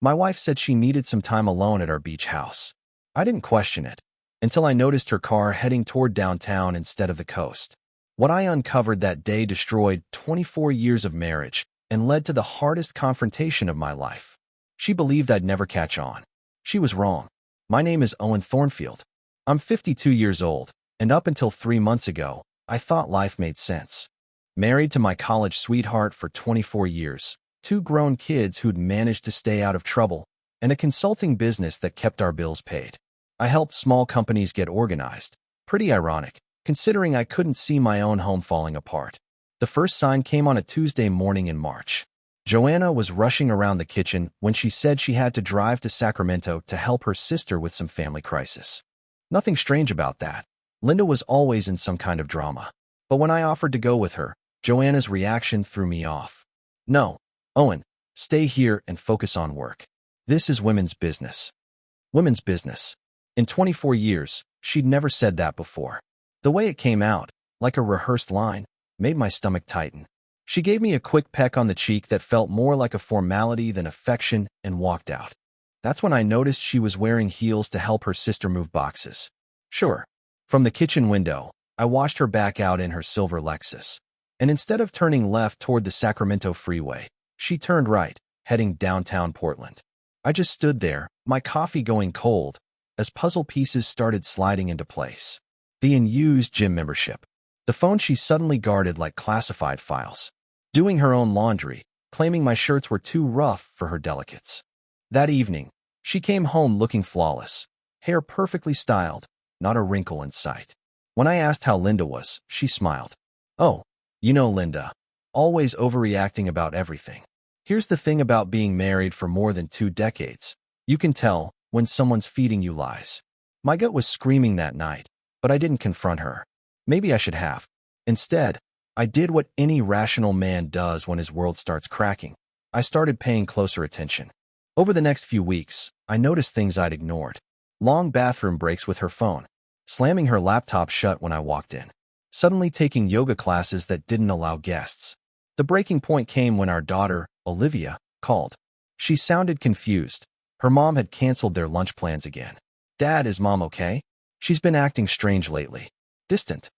My wife said she needed some time alone at our beach house. I didn't question it until I noticed her car heading toward downtown instead of the coast. What I uncovered that day destroyed 24 years of marriage and led to the hardest confrontation of my life. She believed I'd never catch on. She was wrong. My name is Owen Thornfield. I'm 52 years old, and up until 3 months ago, I thought life made sense. Married to my college sweetheart for 24 years, 2 grown kids who'd managed to stay out of trouble, and a consulting business that kept our bills paid. I helped small companies get organized. Pretty ironic, considering I couldn't see my own home falling apart. The first sign came on a Tuesday morning in March. Joanna was rushing around the kitchen when she said she had to drive to Sacramento to help her sister with some family crisis. Nothing strange about that. Linda was always in some kind of drama. But when I offered to go with her, Joanna's reaction threw me off. No, Owen, stay here and focus on work. This is women's business. Women's business. In 24 years, she'd never said that before. The way it came out, like a rehearsed line, made my stomach tighten. She gave me a quick peck on the cheek that felt more like a formality than affection and walked out. That's when I noticed she was wearing heels to help her sister move boxes. Sure. From the kitchen window, I watched her back out in her silver Lexus. And instead of turning left toward the Sacramento freeway, she turned right, heading downtown Portland. I just stood there, my coffee going cold, as puzzle pieces started sliding into place. The unused gym membership. The phone she suddenly guarded like classified files. Doing her own laundry, claiming my shirts were too rough for her delicates. That evening, she came home looking flawless. Hair perfectly styled, not a wrinkle in sight. When I asked how Linda was, she smiled. Oh, you know Linda. Always overreacting about everything. Here's the thing about being married for more than 2 decades. You can tell when someone's feeding you lies. My gut was screaming that night, but I didn't confront her. Maybe I should have. Instead, I did what any rational man does when his world starts cracking. I started paying closer attention. Over the next few weeks, I noticed things I'd ignored. Long bathroom breaks with her phone, slamming her laptop shut when I walked in, suddenly taking yoga classes that didn't allow guests. The breaking point came when our daughter, Olivia, called. She sounded confused. Her mom had canceled their lunch plans again. Dad, is Mom okay? She's been acting strange lately. Distant.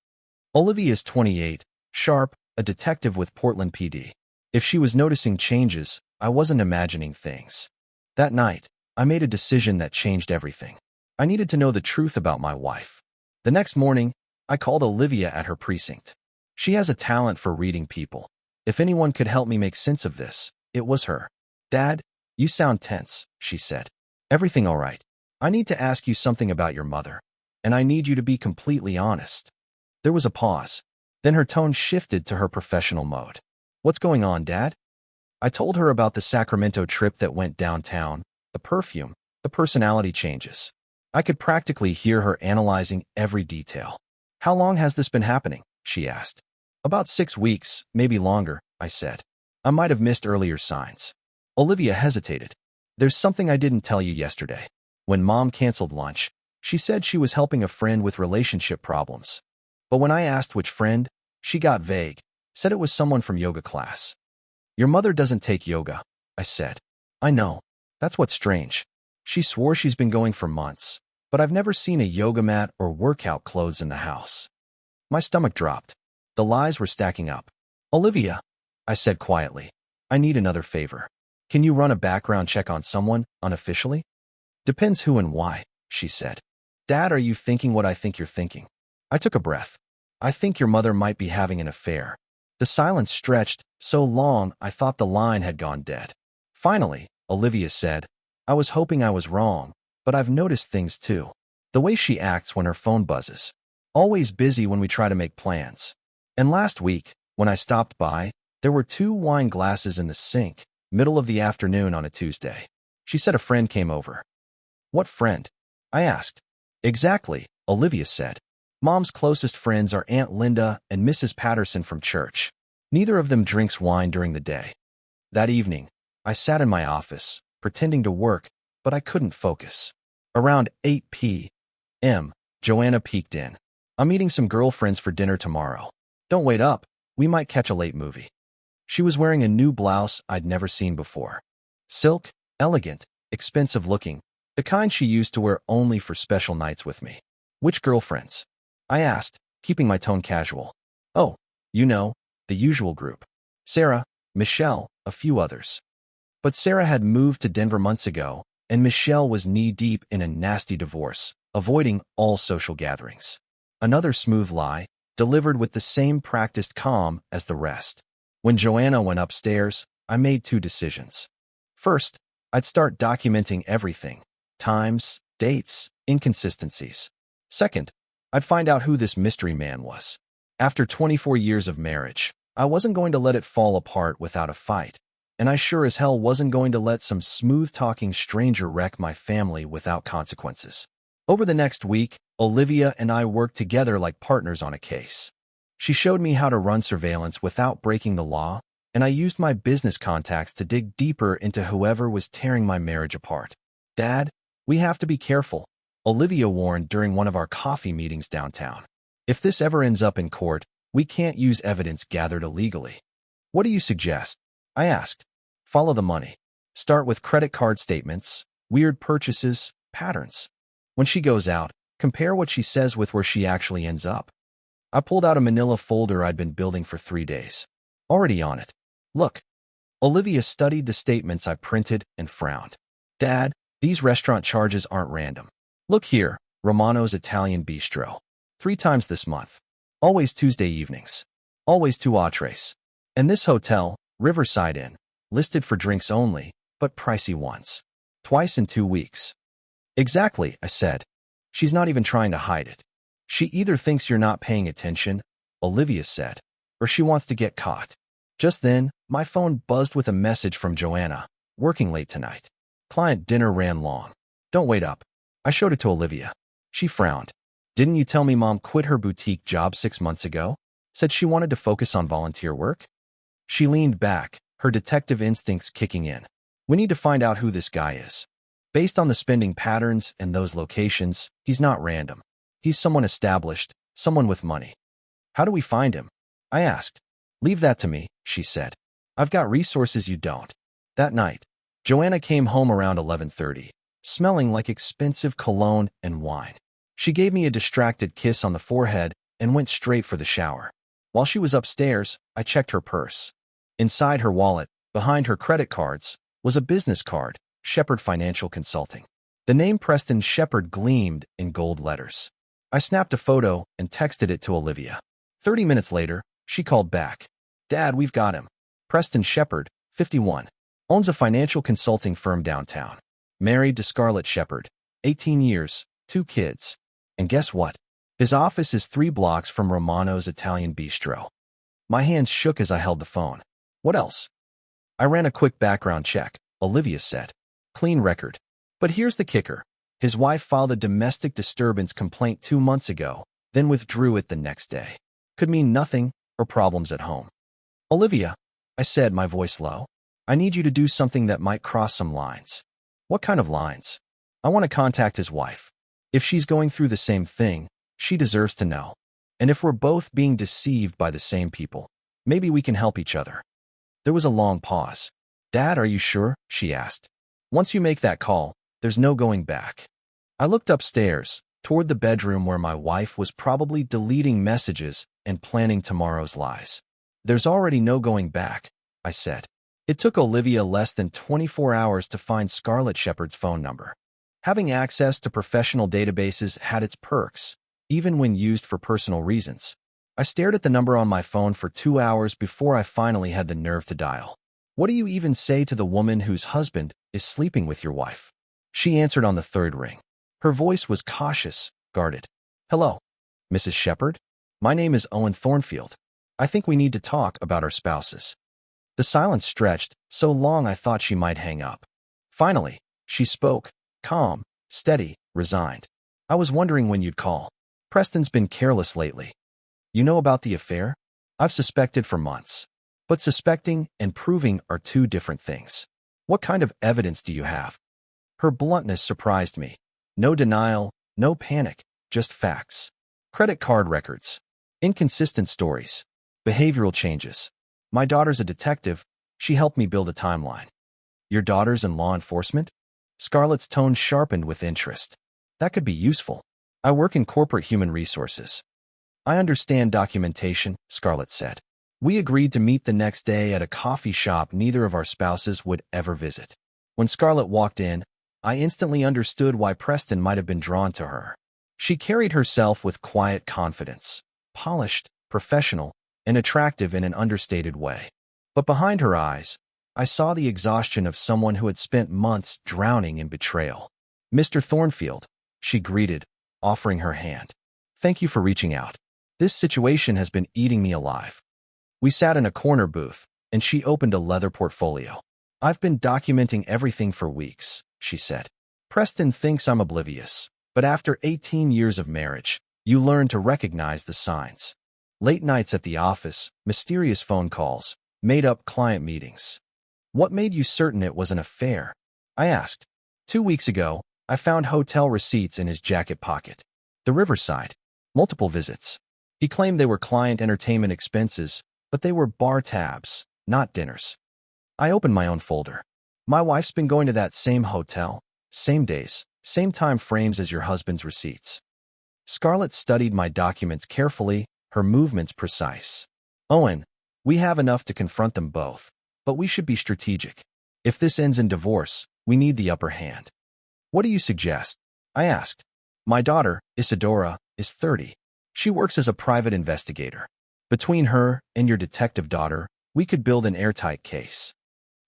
Olivia is 28, sharp, a detective with Portland PD. If she was noticing changes, I wasn't imagining things. That night, I made a decision that changed everything. I needed to know the truth about my wife. The next morning, I called Olivia at her precinct. She has a talent for reading people. If anyone could help me make sense of this, it was her. Dad, you sound tense, she said. Everything all right? I need to ask you something about your mother, and I need you to be completely honest. There was a pause. Then her tone shifted to her professional mode. What's going on, Dad? I told her about the Sacramento trip that went downtown, the perfume, the personality changes. I could practically hear her analyzing every detail. How long has this been happening? She asked. About 6 weeks, maybe longer, I said. I might have missed earlier signs. Olivia hesitated. There's something I didn't tell you yesterday. When Mom canceled lunch, she said she was helping a friend with relationship problems. But when I asked which friend, she got vague, said it was someone from yoga class. Your mother doesn't take yoga, I said. I know. That's what's strange. She swore she's been going for months, but I've never seen a yoga mat or workout clothes in the house. My stomach dropped. The lies were stacking up. Olivia, I said quietly, I need another favor. Can you run a background check on someone, unofficially? Depends who and why, she said. Dad, are you thinking what I think you're thinking? I took a breath. I think your mother might be having an affair. The silence stretched so long I thought the line had gone dead. Finally, Olivia said, I was hoping I was wrong, but I've noticed things too. The way she acts when her phone buzzes. Always busy when we try to make plans. And last week, when I stopped by, there were 2 wine glasses in the sink, middle of the afternoon on a Tuesday. She said a friend came over. What friend? I asked. Exactly, Olivia said. Mom's closest friends are Aunt Linda and Mrs. Patterson from church. Neither of them drinks wine during the day. That evening, I sat in my office, pretending to work, but I couldn't focus. Around 8 p.m., Joanna peeked in. I'm meeting some girlfriends for dinner tomorrow. Don't wait up, we might catch a late movie. She was wearing a new blouse I'd never seen before. Silk, elegant, expensive looking, the kind she used to wear only for special nights with me. Which girlfriends? I asked, keeping my tone casual. Oh, you know, the usual group. Sarah, Michelle, a few others. But Sarah had moved to Denver months ago, and Michelle was knee-deep in a nasty divorce, avoiding all social gatherings. Another smooth lie, delivered with the same practiced calm as the rest. When Joanna went upstairs, I made two decisions. First, I'd start documenting everything: times, dates, inconsistencies. Second, I'd find out who this mystery man was. After 24 years of marriage, I wasn't going to let it fall apart without a fight, and I sure as hell wasn't going to let some smooth-talking stranger wreck my family without consequences. Over the next week, Olivia and I worked together like partners on a case. She showed me how to run surveillance without breaking the law, and I used my business contacts to dig deeper into whoever was tearing my marriage apart. Dad, we have to be careful, Olivia warned during one of our coffee meetings downtown. If this ever ends up in court, we can't use evidence gathered illegally. What do you suggest? I asked. Follow the money. Start with credit card statements, weird purchases, patterns. When she goes out, compare what she says with where she actually ends up. I pulled out a manila folder I'd been building for 3 days. Already on it. Look. Olivia studied the statements I printed and frowned. Dad, these restaurant charges aren't random. Look here, Romano's Italian Bistro. 3 times this month. Always Tuesday evenings. Always 2 entrees. And this hotel, Riverside Inn, listed for drinks only, but pricey once. Twice in 2 weeks. Exactly, I said. She's not even trying to hide it. She either thinks you're not paying attention, Olivia said, or she wants to get caught. Just then, my phone buzzed with a message from Joanna. Working late tonight. Client dinner ran long. Don't wait up. I showed it to Olivia. She frowned. Didn't you tell me Mom quit her boutique job 6 months ago? Said she wanted to focus on volunteer work? She leaned back, her detective instincts kicking in. We need to find out who this guy is. Based on the spending patterns and those locations, he's not random. He's someone established, someone with money. How do we find him? I asked. Leave that to me, she said. I've got resources you don't. That night, Joanna came home around 11:30, smelling like expensive cologne and wine. She gave me a distracted kiss on the forehead and went straight for the shower. While she was upstairs, I checked her purse. Inside her wallet, behind her credit cards, was a business card, Shepherd Financial Consulting. The name Preston Shepherd gleamed in gold letters. I snapped a photo and texted it to Olivia. 30 minutes later, she called back. Dad, we've got him. Preston Shepherd, 51. Owns a financial consulting firm downtown. Married to Scarlett Shepherd. 18 years, 2 kids. And guess what? His office is 3 blocks from Romano's Italian Bistro. My hands shook as I held the phone. What else? I ran a quick background check, Olivia said. Clean record. But here's the kicker. His wife filed a domestic disturbance complaint 2 months ago, then withdrew it the next day. Could mean nothing or problems at home. Olivia, I said, my voice low, I need you to do something that might cross some lines. What kind of lines? I want to contact his wife. If she's going through the same thing, she deserves to know. And if we're both being deceived by the same people, maybe we can help each other. There was a long pause. Dad, are you sure? She asked. Once you make that call, there's no going back. I looked upstairs, toward the bedroom where my wife was probably deleting messages and planning tomorrow's lies. There's already no going back, I said. It took Olivia less than 24 hours to find Scarlett Shepherd's phone number. Having access to professional databases had its perks, even when used for personal reasons. I stared at the number on my phone for 2 hours before I finally had the nerve to dial. What do you even say to the woman whose husband is sleeping with your wife? She answered on the 3rd ring. Her voice was cautious, guarded. Hello, Mrs. Shepherd? My name is Owen Thornfield. I think we need to talk about our spouses. The silence stretched so long I thought she might hang up. Finally, she spoke, calm, steady, resigned. I was wondering when you'd call. Preston's been careless lately. You know about the affair? I've suspected for months. But suspecting and proving are 2 different things. What kind of evidence do you have? Her bluntness surprised me. No denial, no panic, just facts. Credit card records. Inconsistent stories. Behavioral changes. My daughter's a detective. She helped me build a timeline. Your daughter's in law enforcement? Scarlett's tone sharpened with interest. That could be useful. I work in corporate human resources. I understand documentation, Scarlett said. We agreed to meet the next day at a coffee shop neither of our spouses would ever visit. When Scarlett walked in, I instantly understood why Preston might have been drawn to her. She carried herself with quiet confidence, polished, professional, and attractive in an understated way. But behind her eyes, I saw the exhaustion of someone who had spent months drowning in betrayal. Mr. Thornfield, she greeted, offering her hand. Thank you for reaching out. This situation has been eating me alive. We sat in a corner booth, and she opened a leather portfolio. I've been documenting everything for weeks, she said. Preston thinks I'm oblivious, but after 18 years of marriage, you learn to recognize the signs. Late nights at the office, mysterious phone calls, made-up client meetings. What made you certain it was an affair? I asked. 2 weeks ago, I found hotel receipts in his jacket pocket. The Riverside. Multiple visits. He claimed they were client entertainment expenses, but they were bar tabs, not dinners. I opened my own folder. My wife's been going to that same hotel, same days, same time frames as your husband's receipts. Scarlett studied my documents carefully, her movements precise. Owen, we have enough to confront them both, but we should be strategic. If this ends in divorce, we need the upper hand. What do you suggest? I asked. My daughter, Isadora, is 30. She works as a private investigator. Between her and your detective daughter, we could build an airtight case.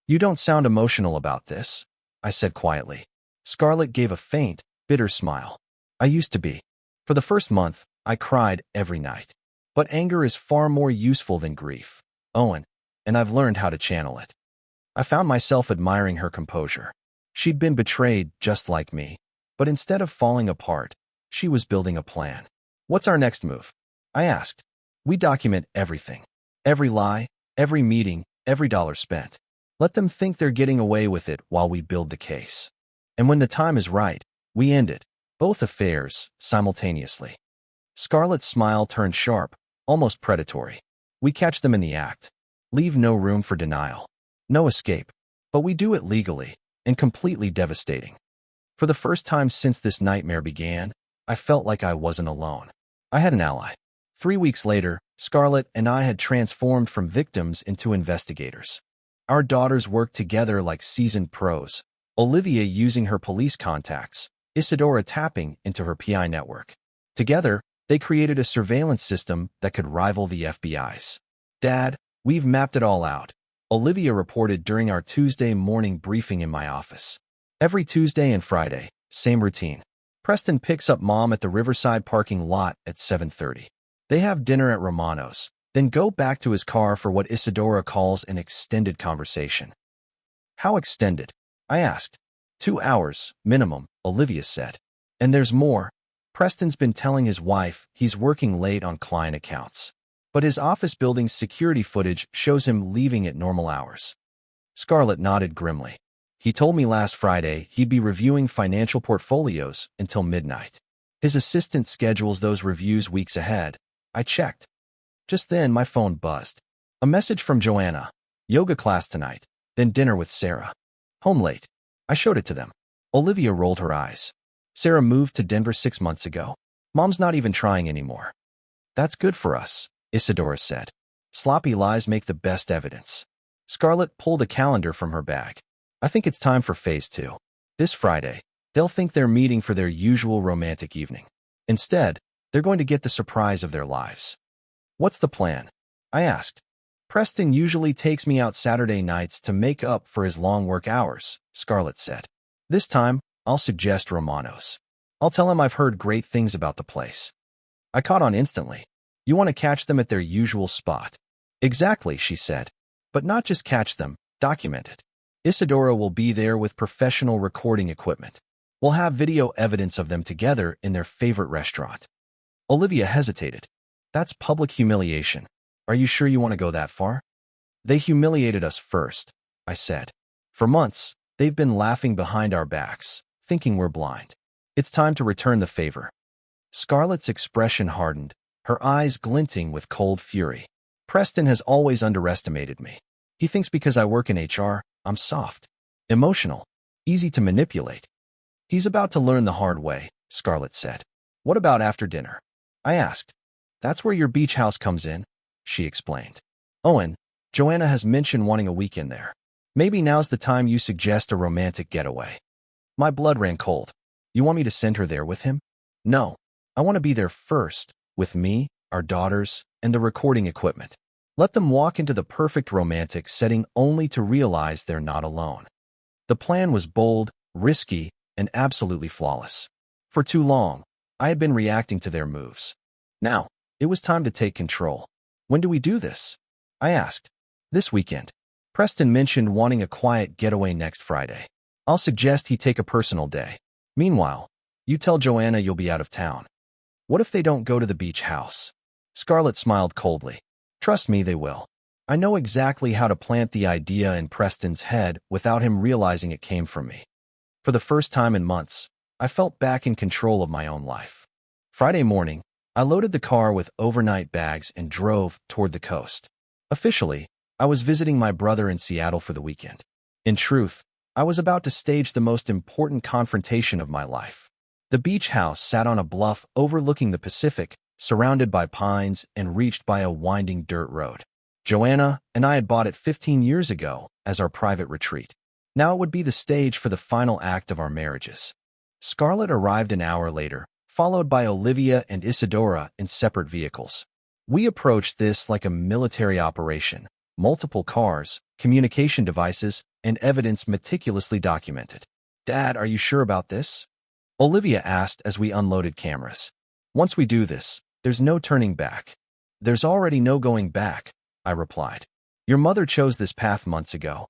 You don't sound emotional about this, I said quietly. Scarlett gave a faint, bitter smile. I used to be. For the first month, I cried every night. But anger is far more useful than grief, Owen, and I've learned how to channel it. I found myself admiring her composure. She'd been betrayed just like me, but instead of falling apart, she was building a plan. What's our next move? I asked. We document everything. Every lie, every meeting, every dollar spent. Let them think they're getting away with it while we build the case. And when the time is right, we end it, both affairs, simultaneously. Scarlett's smile turned sharp, almost predatory. We catch them in the act. Leave no room for denial. No escape. But we do it legally, and completely devastating. For the first time since this nightmare began, I felt like I wasn't alone. I had an ally. 3 weeks later, Scarlett and I had transformed from victims into investigators. Our daughters worked together like seasoned pros, Olivia using her police contacts, Isadora tapping into her PI network. Together, they created a surveillance system that could rival the FBI's. Dad, we've mapped it all out, Olivia reported during our Tuesday morning briefing in my office. Every Tuesday and Friday, same routine. Preston picks up Mom at the Riverside parking lot at 7:30. They have dinner at Romano's, then go back to his car for what Isadora calls an extended conversation. How extended? I asked. 2 hours, minimum, Olivia said. And there's more. Preston's been telling his wife he's working late on client accounts. But his office building's security footage shows him leaving at normal hours. Scarlett nodded grimly. He told me last Friday he'd be reviewing financial portfolios until midnight. His assistant schedules those reviews weeks ahead. I checked. Just then, my phone buzzed. A message from Joanna. Yoga class tonight, then dinner with Sarah. Home late. I showed it to them. Olivia rolled her eyes. Sarah moved to Denver 6 months ago. Mom's not even trying anymore. That's good for us, Isadora said. Sloppy lies make the best evidence. Scarlett pulled a calendar from her bag. I think it's time for phase 2. This Friday, they'll think they're meeting for their usual romantic evening. Instead, they're going to get the surprise of their lives. What's the plan? I asked. Preston usually takes me out Saturday nights to make up for his long work hours, Scarlett said. This time, I'll suggest Romano's. I'll tell him I've heard great things about the place. I caught on instantly. You want to catch them at their usual spot. Exactly, she said. But not just catch them, document it. Isadora will be there with professional recording equipment. We'll have video evidence of them together in their favorite restaurant. Olivia hesitated. That's public humiliation. Are you sure you want to go that far? They humiliated us first, I said. For months, they've been laughing behind our backs, thinking we're blind. It's time to return the favor. Scarlett's expression hardened, her eyes glinting with cold fury. Preston has always underestimated me. He thinks because I work in HR, I'm soft, emotional. easy to manipulate. He's about to learn the hard way, Scarlett said. What about after dinner? I asked. That's where your beach house comes in, she explained. Owen, Joanna has mentioned wanting a weekend there. Maybe now's the time you suggest a romantic getaway. My blood ran cold. You want me to send her there with him? No. I want to be there first, with me, our daughters, and the recording equipment. Let them walk into the perfect romantic setting only to realize they're not alone. The plan was bold, risky, and absolutely flawless. For too long, I had been reacting to their moves. Now, it was time to take control. When do we do this? I asked. This weekend. Preston mentioned wanting a quiet getaway next Friday. I'll suggest he take a personal day. Meanwhile, you tell Joanna you'll be out of town. What if they don't go to the beach house? Scarlett smiled coldly. Trust me, they will. I know exactly how to plant the idea in Preston's head without him realizing it came from me. For the first time in months, I felt back in control of my own life. Friday morning, I loaded the car with overnight bags and drove toward the coast. Officially, I was visiting my brother in Seattle for the weekend. In truth, I was about to stage the most important confrontation of my life. The beach house sat on a bluff overlooking the Pacific, surrounded by pines and reached by a winding dirt road. Joanna and I had bought it 15 years ago as our private retreat. Now it would be the stage for the final act of our marriages. Scarlett arrived an hour later, followed by Olivia and Isadora in separate vehicles. We approached this like a military operation, multiple cars, communication devices, and evidence meticulously documented. Dad, are you sure about this? Olivia asked as we unloaded cameras. Once we do this, there's no turning back. There's already no going back, I replied. Your mother chose this path months ago.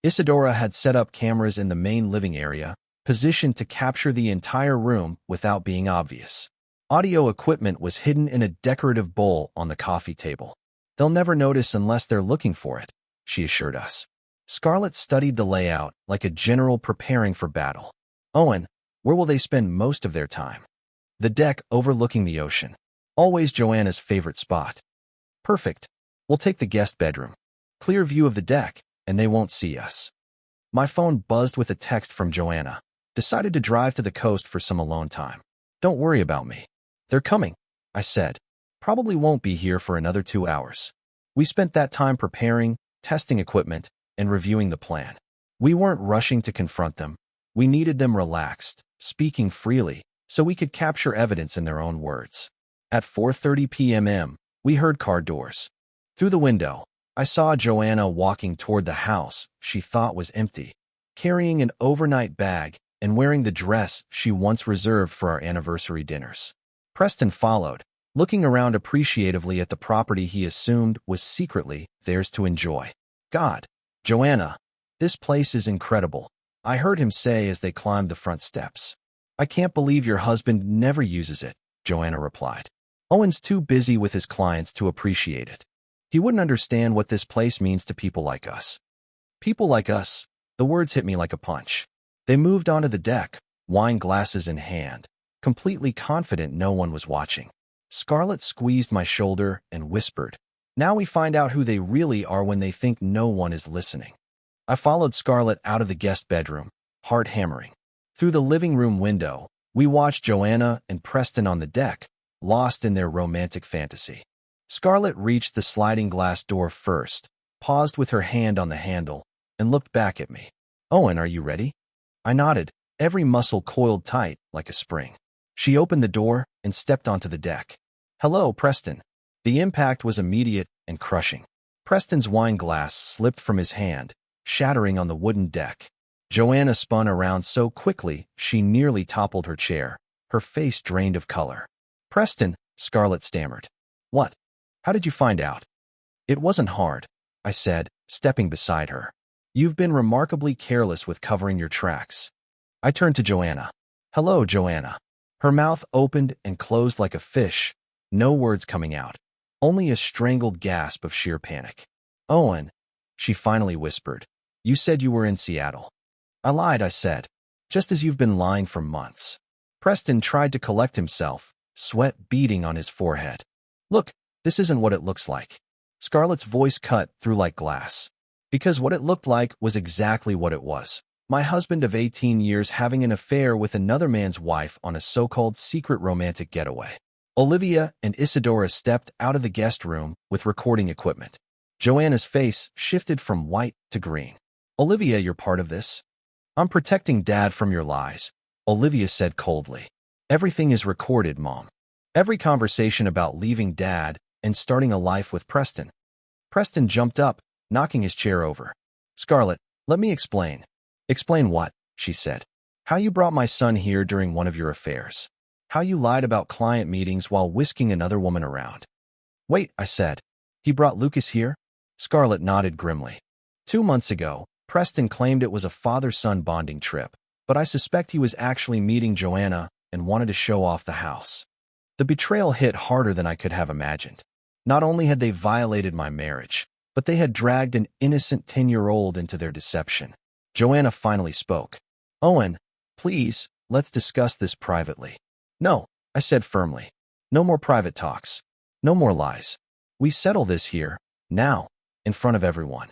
Isadora had set up cameras in the main living area, positioned to capture the entire room without being obvious. Audio equipment was hidden in a decorative bowl on the coffee table. They'll never notice unless they're looking for it, she assured us. Scarlett studied the layout like a general preparing for battle. Owen, where will they spend most of their time? The deck overlooking the ocean. Always Joanna's favorite spot. Perfect. We'll take the guest bedroom. Clear view of the deck, and they won't see us. My phone buzzed with a text from Joanna. Decided to drive to the coast for some alone time. Don't worry about me. They're coming, I said. Probably won't be here for another 2 hours. We spent that time preparing, testing equipment, and reviewing the plan. We weren't rushing to confront them. We needed them relaxed, speaking freely, so we could capture evidence in their own words. At 4:30 p.m., we heard car doors. Through the window, I saw Joanna walking toward the house she thought was empty, carrying an overnight bag and wearing the dress she once reserved for our anniversary dinners. Preston followed, looking around appreciatively at the property he assumed was secretly theirs to enjoy. God, Joanna, this place is incredible, I heard him say as they climbed the front steps. I can't believe your husband never uses it, Joanna replied. Owen's too busy with his clients to appreciate it. He wouldn't understand what this place means to people like us. People like us, the words hit me like a punch. They moved onto the deck, wine glasses in hand, completely confident no one was watching. Scarlett squeezed my shoulder and whispered, "Now we find out who they really are when they think no one is listening." I followed Scarlett out of the guest bedroom, heart hammering. Through the living room window, we watched Joanna and Preston on the deck, lost in their romantic fantasy. Scarlett reached the sliding glass door first, paused with her hand on the handle, and looked back at me. "Owen, are you ready?" I nodded, every muscle coiled tight like a spring. She opened the door and stepped onto the deck. "Hello, Preston." The impact was immediate and crushing. Preston's wine glass slipped from his hand, shattering on the wooden deck. Joanna spun around so quickly she nearly toppled her chair, her face drained of color. "Preston," Scarlett stammered. "What? How did you find out?" "It wasn't hard," I said, stepping beside her. "You've been remarkably careless with covering your tracks." I turned to Joanna. "Hello, Joanna." Her mouth opened and closed like a fish, no words coming out, only a strangled gasp of sheer panic. "Owen," she finally whispered, "you said you were in Seattle." "I lied," I said, "just as you've been lying for months." Preston tried to collect himself, sweat beading on his forehead. "Look, this isn't what it looks like." Scarlett's voice cut through like glass. Because what it looked like was exactly what it was. My husband of 18 years having an affair with another man's wife on a so-called secret romantic getaway. Olivia and Isadora stepped out of the guest room with recording equipment. Joanna's face shifted from white to green. Olivia, you're part of this? I'm protecting Dad from your lies, Olivia said coldly. Everything is recorded, Mom. Every conversation about leaving Dad and starting a life with Preston. Preston jumped up, knocking his chair over. Scarlett, let me explain. Explain what? She said. How you brought my son here during one of your affairs. How you lied about client meetings while whisking another woman around. Wait, I said. He brought Lucas here? Scarlett nodded grimly. 2 months ago, Preston claimed it was a father-son bonding trip, but I suspect he was actually meeting Joanna and wanted to show off the house. The betrayal hit harder than I could have imagined. Not only had they violated my marriage, but they had dragged an innocent 10-year-old into their deception. Joanna finally spoke. Owen, please, let's discuss this privately. No, I said firmly. No more private talks. No more lies. We settle this here, now, in front of everyone.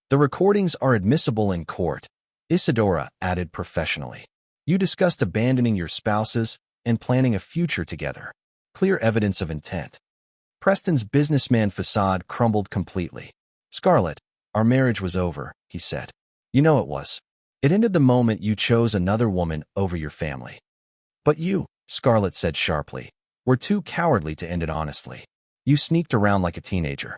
The recordings are admissible in court, Isadora added professionally. You discussed abandoning your spouses and planning a future together. Clear evidence of intent. Preston's businessman facade crumbled completely. Scarlett, our marriage was over, he said. You know it was. It ended the moment you chose another woman over your family. But you, Scarlett said sharply, were too cowardly to end it honestly. You sneaked around like a teenager.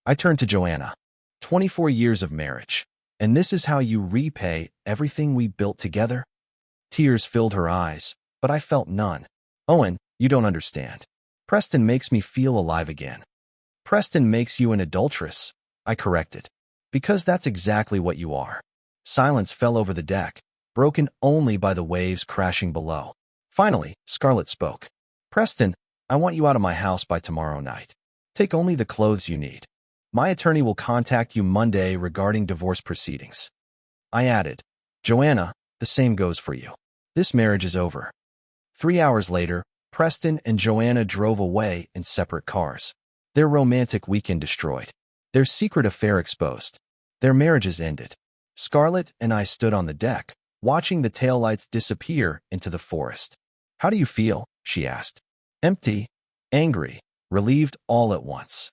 I turned to Joanna. 24 years of marriage. And this is how you repay everything we built together? Tears filled her eyes, but I felt none. Owen, you don't understand. Preston makes me feel alive again. Preston makes you an adulteress, I corrected. Because that's exactly what you are. Silence fell over the deck, broken only by the waves crashing below. Finally, Scarlett spoke. Preston, I want you out of my house by tomorrow night. Take only the clothes you need. My attorney will contact you Monday regarding divorce proceedings. I added, Joanna, the same goes for you. This marriage is over. 3 hours later, Preston and Joanna drove away in separate cars. Their romantic weekend destroyed. Their secret affair exposed. Their marriages ended. Scarlett and I stood on the deck, watching the taillights disappear into the forest. How do you feel? She asked. Empty, angry, relieved all at once.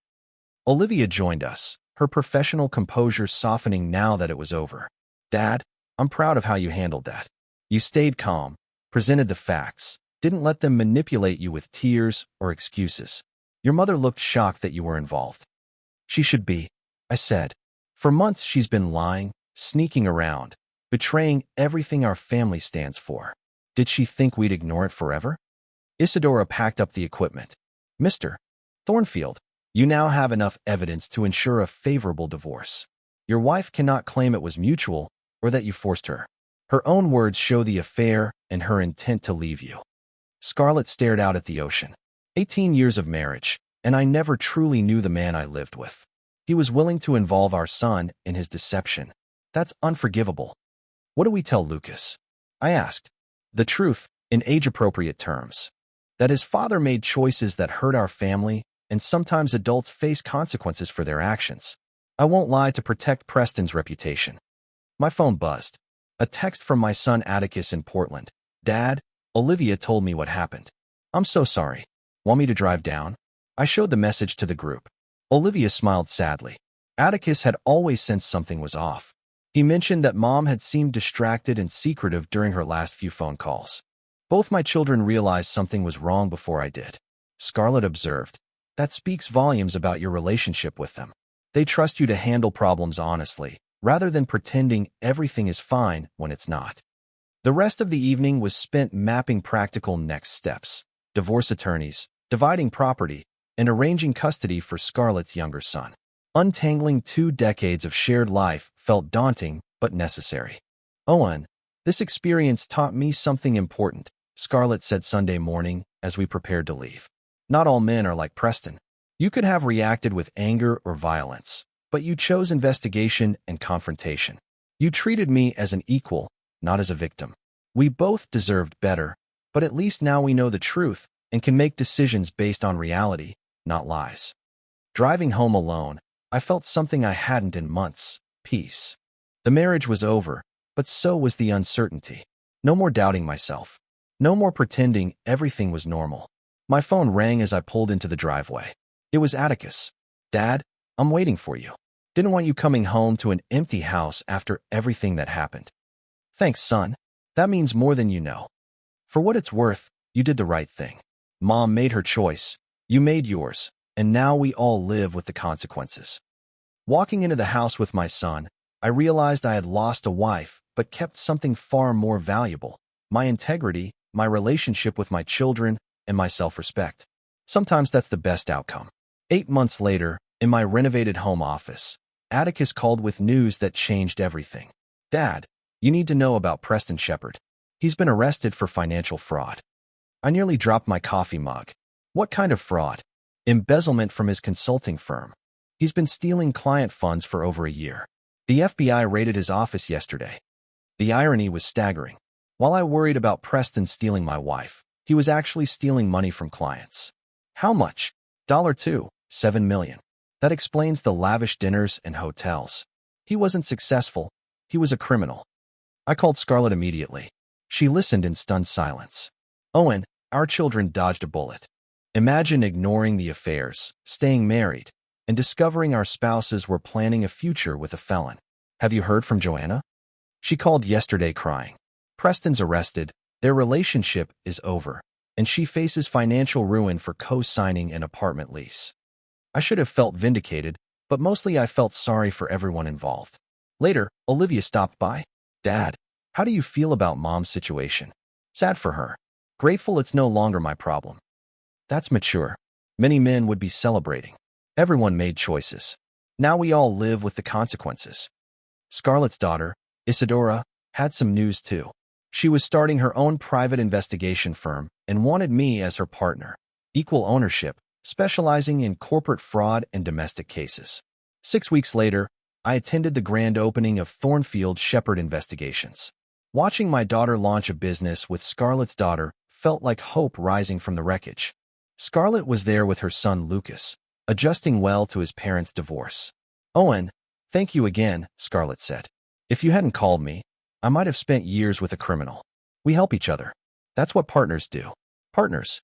Olivia joined us, her professional composure softening now that it was over. Dad, I'm proud of how you handled that. You stayed calm, presented the facts, didn't let them manipulate you with tears or excuses. Your mother looked shocked that you were involved. She should be, I said. For months she's been lying, sneaking around, betraying everything our family stands for. Did she think we'd ignore it forever? Isadora packed up the equipment. Mr. Thornfield, you now have enough evidence to ensure a favorable divorce. Your wife cannot claim it was mutual or that you forced her. Her own words show the affair and her intent to leave you. Scarlett stared out at the ocean. 18 years of marriage, and I never truly knew the man I lived with. He was willing to involve our son in his deception. That's unforgivable. What do we tell Lucas? I asked. The truth, in age-appropriate terms. That his father made choices that hurt our family, and sometimes adults face consequences for their actions. I won't lie to protect Preston's reputation. My phone buzzed. A text from my son Atticus in Portland. Dad, Olivia told me what happened. I'm so sorry. Want me to drive down? I showed the message to the group. Olivia smiled sadly. Atticus had always sensed something was off. He mentioned that Mom had seemed distracted and secretive during her last few phone calls. Both my children realized something was wrong before I did. Scarlett observed. That speaks volumes about your relationship with them. They trust you to handle problems honestly, rather than pretending everything is fine when it's not. The rest of the evening was spent mapping practical next steps, divorce attorneys, dividing property, and arranging custody for Scarlett's younger son. Untangling 2 decades of shared life felt daunting but necessary. Owen, this experience taught me something important, Scarlett said Sunday morning as we prepared to leave. Not all men are like Preston. You could have reacted with anger or violence, but you chose investigation and confrontation. You treated me as an equal, not as a victim. We both deserved better, but at least now we know the truth and can make decisions based on reality, not lies. Driving home alone, I felt something I hadn't in months, peace. The marriage was over, but so was the uncertainty. No more doubting myself. No more pretending everything was normal. My phone rang as I pulled into the driveway. It was Atticus. "Dad, I'm waiting for you. Didn't want you coming home to an empty house after everything that happened." "Thanks, son. That means more than you know. For what it's worth, you did the right thing. Mom made her choice. You made yours. And now we all live with the consequences." Walking into the house with my son, I realized I had lost a wife, but kept something far more valuable: my integrity, my relationship with my children, and my self-respect. Sometimes that's the best outcome. 8 months later, in my renovated home office, Atticus called with news that changed everything. "Dad, you need to know about Preston Shepherd. He's been arrested for financial fraud." I nearly dropped my coffee mug. "What kind of fraud?" "Embezzlement from his consulting firm. He's been stealing client funds for over a year. The FBI raided his office yesterday." The irony was staggering. While I worried about Preston stealing my wife, he was actually stealing money from clients. "How much?" $7 million. That explains the lavish dinners and hotels. He wasn't successful. He was a criminal. I called Scarlett immediately. She listened in stunned silence. "Owen, our children dodged a bullet. Imagine ignoring the affairs, staying married, and discovering our spouses were planning a future with a felon. Have you heard from Joanna?" She called yesterday crying. "Preston's arrested, their relationship is over, and she faces financial ruin for co-signing an apartment lease." I should have felt vindicated, but mostly I felt sorry for everyone involved. Later, Olivia stopped by. "Dad, how do you feel about Mom's situation?" "Sad for her. Grateful it's no longer my problem." "That's mature. Many men would be celebrating. Everyone made choices. Now we all live with the consequences." Scarlett's daughter, Isadora, had some news too. She was starting her own private investigation firm and wanted me as her partner. Equal ownership, specializing in corporate fraud and domestic cases. 6 weeks later, I attended the grand opening of Thornfield Shepherd Investigations. Watching my daughter launch a business with Scarlett's daughter felt like hope rising from the wreckage. Scarlett was there with her son Lucas, adjusting well to his parents' divorce. "Owen, thank you again," Scarlett said. "If you hadn't called me, I might have spent years with a criminal. We help each other. That's what partners do." "Partners?"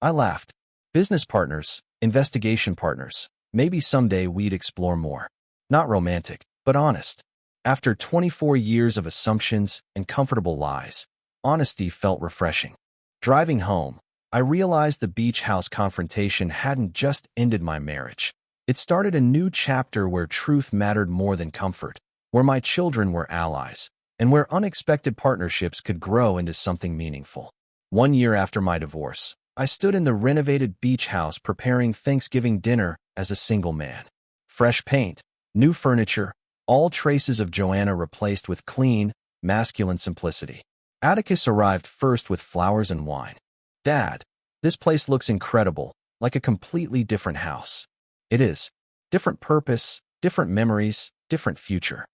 I laughed. "Business partners, investigation partners. Maybe someday we'd explore more. Not romantic, but honest." After 24 years of assumptions and comfortable lies, honesty felt refreshing. Driving home, I realized the beach house confrontation hadn't just ended my marriage. It started a new chapter where truth mattered more than comfort, where my children were allies, and where unexpected partnerships could grow into something meaningful. 1 year after my divorce, I stood in the renovated beach house preparing Thanksgiving dinner as a single man. Fresh paint, new furniture, all traces of Joanna replaced with clean, masculine simplicity. Atticus arrived first with flowers and wine. "Dad, this place looks incredible, like a completely different house." "It is. Different purpose, different memories, different future."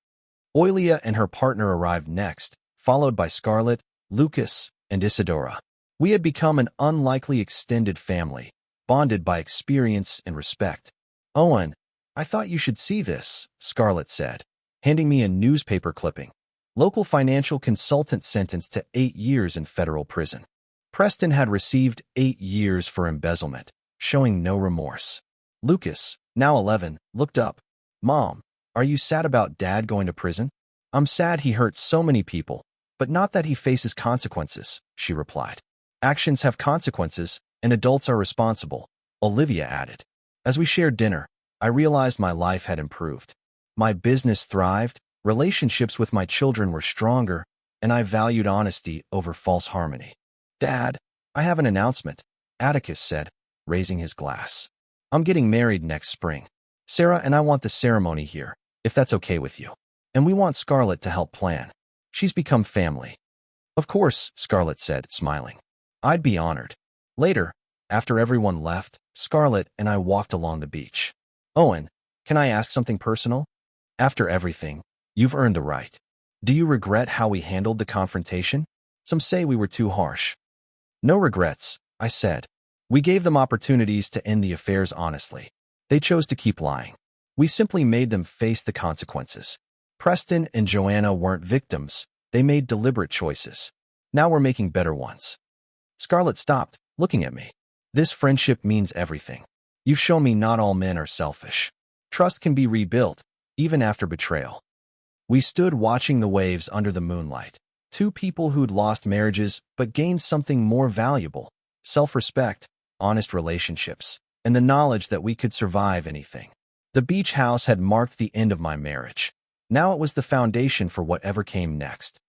Oilia and her partner arrived next, followed by Scarlett, Lucas, and Isadora. We had become an unlikely extended family, bonded by experience and respect. "Owen, I thought you should see this," Scarlett said, handing me a newspaper clipping. Local financial consultant sentenced to 8 years in federal prison. Preston had received 8 years for embezzlement, showing no remorse. Lucas, now 11, looked up. "Mom, are you sad about Dad going to prison?" "I'm sad he hurt so many people, but not that he faces consequences," she replied. "Actions have consequences, and adults are responsible," Olivia added. As we shared dinner, I realized my life had improved. My business thrived, relationships with my children were stronger, and I valued honesty over false harmony. "Dad, I have an announcement," Atticus said, raising his glass. "I'm getting married next spring. Sarah and I want the ceremony here, if that's okay with you. And we want Scarlett to help plan. She's become family." "Of course," Scarlett said, smiling. "I'd be honored." Later, after everyone left, Scarlett and I walked along the beach. "Owen, can I ask something personal? After everything, you've earned the right. Do you regret how we handled the confrontation? Some say we were too harsh." "No regrets," I said. "We gave them opportunities to end the affairs honestly. They chose to keep lying. We simply made them face the consequences." Preston and Joanna weren't victims. They made deliberate choices. Now we're making better ones. Scarlett stopped, looking at me. This friendship means everything. You've shown me not all men are selfish. Trust can be rebuilt, even after betrayal. We stood watching the waves under the moonlight. Two people who'd lost marriages but gained something more valuable: self-respect, honest relationships, and the knowledge that we could survive anything. The beach house had marked the end of my marriage. Now it was the foundation for whatever came next.